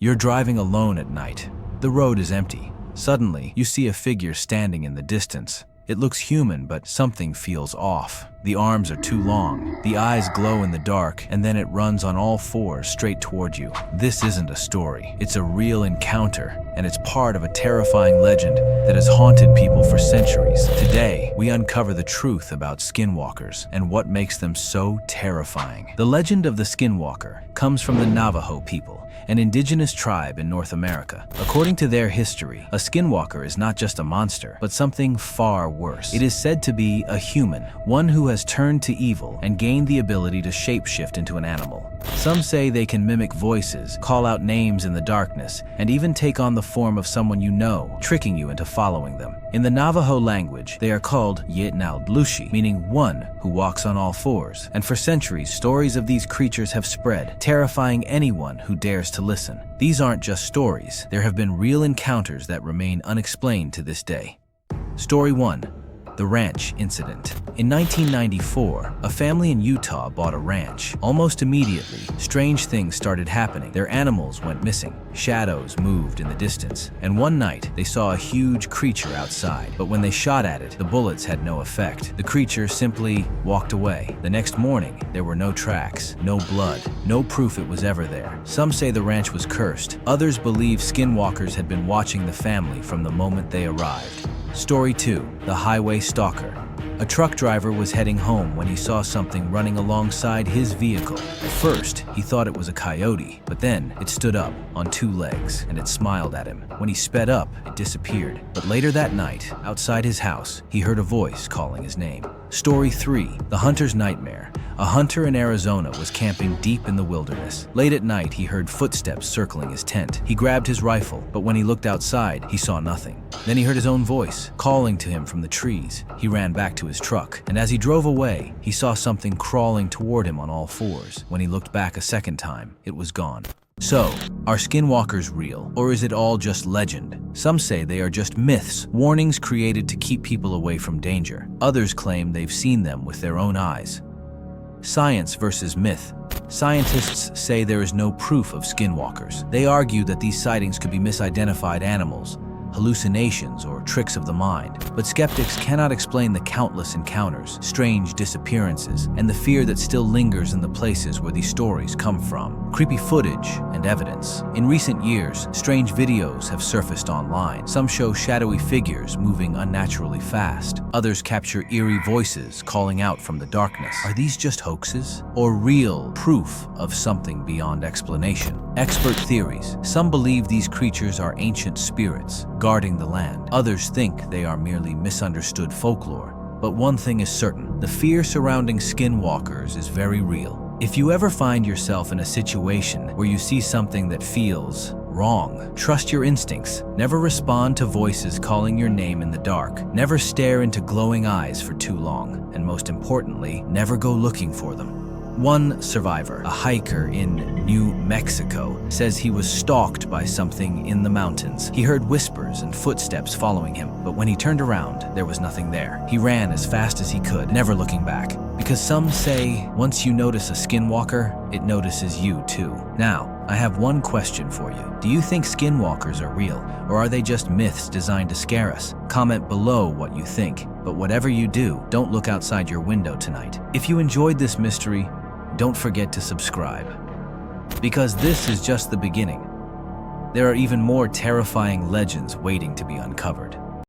You're driving alone at night. The road is empty. Suddenly, you see a figure standing in the distance. It looks human, but something feels off. The arms are too long, the eyes glow in the dark, and then it runs on all fours straight toward you. This isn't a story. It's a real encounter, and it's part of a terrifying legend that has haunted people for centuries. Today, we uncover the truth about skinwalkers and what makes them so terrifying. The legend of the skinwalker comes from the Navajo people, an indigenous tribe in North America. According to their history, a skinwalker is not just a monster, but something far worse. It is said to be a human, one who has turned to evil and gained the ability to shapeshift into an animal. Some say they can mimic voices, call out names in the darkness, and even take on the form of someone you know, tricking you into following them. In the Navajo language, they are called Yitnaldlushi, meaning one who walks on all fours. And for centuries, stories of these creatures have spread, terrifying anyone who dares to listen. These aren't just stories. There have been real encounters that remain unexplained to this day. Story 1. The Ranch Incident. In 1994, a family in Utah bought a ranch. Almost immediately, strange things started happening. Their animals went missing. Shadows moved in the distance. And one night, they saw a huge creature outside. But when they shot at it, the bullets had no effect. The creature simply walked away. The next morning, there were no tracks, no blood, no proof it was ever there. Some say the ranch was cursed. Others believe skinwalkers had been watching the family from the moment they arrived. Story 2. The Highway Stalker. A truck driver was heading home when he saw something running alongside his vehicle. At first, he thought it was a coyote, but then it stood up on two legs and it smiled at him. When he sped up, it disappeared. But later that night, outside his house, he heard a voice calling his name. Story 3. The Hunter's Nightmare. A hunter in Arizona was camping deep in the wilderness. Late at night, he heard footsteps circling his tent. He grabbed his rifle, but when he looked outside, he saw nothing. Then he heard his own voice calling to him from the trees. He ran back to his truck, and as he drove away, he saw something crawling toward him on all fours. When he looked back a second time, it was gone. So, are skinwalkers real, or is it all just legend? Some say they are just myths, warnings created to keep people away from danger. Others claim they've seen them with their own eyes. Science versus myth. Scientists say there is no proof of skinwalkers. They argue that these sightings could be misidentified animals, hallucinations, or tricks of the mind. But skeptics cannot explain the countless encounters, strange disappearances, and the fear that still lingers in the places where these stories come from. Creepy footage and evidence. In recent years, strange videos have surfaced online. Some show shadowy figures moving unnaturally fast. Others capture eerie voices calling out from the darkness. Are these just hoaxes, or real proof of something beyond explanation? Expert theories. Some believe these creatures are ancient spirits guarding the land. Others think they are merely misunderstood folklore. But one thing is certain, the fear surrounding skinwalkers is very real. If you ever find yourself in a situation where you see something that feels wrong, trust your instincts. Never respond to voices calling your name in the dark. Never stare into glowing eyes for too long. And most importantly, never go looking for them. One survivor, a hiker in New Mexico, says he was stalked by something in the mountains. He heard whispers and footsteps following him, but when he turned around, there was nothing there. He ran as fast as he could, never looking back. Because some say, once you notice a skinwalker, it notices you too. Now, I have one question for you. Do you think skinwalkers are real, or are they just myths designed to scare us? Comment below what you think. But whatever you do, don't look outside your window tonight. If you enjoyed this mystery, don't forget to subscribe, because this is just the beginning. There are even more terrifying legends waiting to be uncovered.